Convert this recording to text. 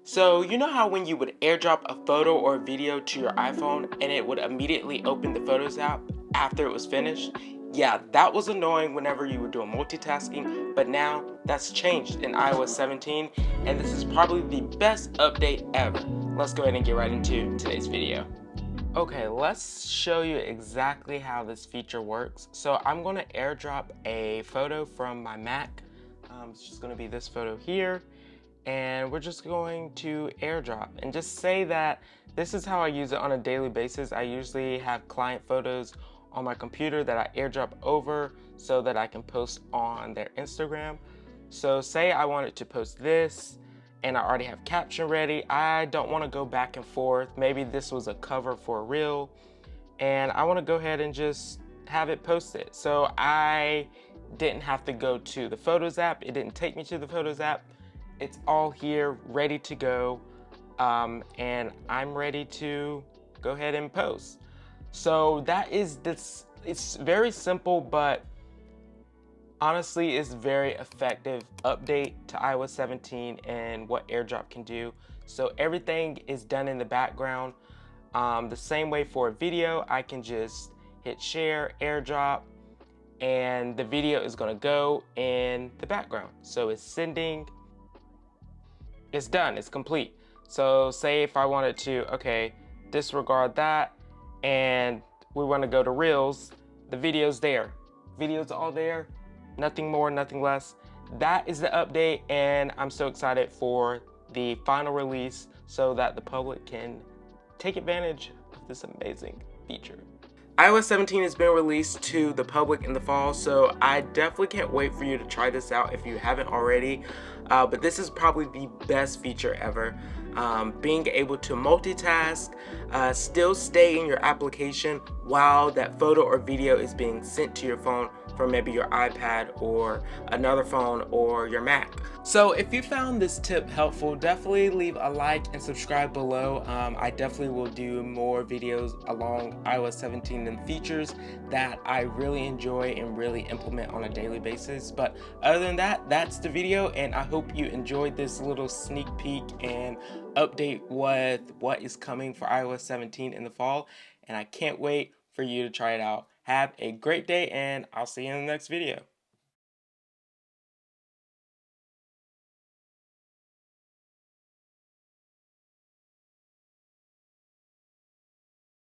So, you know how when you would airdrop a photo or video to your iPhone and it would immediately open the Photos app after it was finished? Yeah, that was annoying whenever you were doing multitasking, but now that's changed in iOS 17, and this is probably the best update ever. Let's go ahead and get right into today's video. Okay, let's show you exactly how this feature works. So I'm going to airdrop a photo from my Mac. It's just going to be this photo here, and we're just going to airdrop and just say that this is how I use it on a daily basis. I usually have client photos on my computer that I airdrop over so that I can post on their Instagram. So say I wanted to post this and I already have caption ready. I don't want to go back and forth. Maybe this was a cover for a reel and I want to go ahead and just have it posted. So I didn't have to go to the Photos app. It didn't take me to the Photos app. It's all here, ready to go, and I'm ready to go ahead and post. So that is this. It's very simple, but honestly, it's very effective update to iOS 17 and what AirDrop can do. So everything is done in the background. The same way for a video, I can just hit share, AirDrop, and the video is gonna go in the background. So it's sending. It's done, it's complete. So say if I wanted to, okay, disregard that, and we want to go to Reels, the video's there. Video's all there, nothing more, nothing less. That is the update, and I'm so excited for the final release so that the public can take advantage of this amazing feature. iOS 17 has been released to the public in the fall, so I definitely can't wait for you to try this out if you haven't already. But this is probably the best feature ever. Being able to multitask, still stay in your application while that photo or video is being sent to your phone from maybe your iPad or another phone or your Mac. So if you found this tip helpful, definitely leave a like and subscribe below. I definitely will do more videos along iOS 17 and features that I really enjoy and really implement on a daily basis. But other than that, that's the video, and I hope you enjoyed this little sneak peek and update with what is coming for iOS 17 in the fall, and I can't wait for you to try it out. Have a great day, and I'll see you in the next video.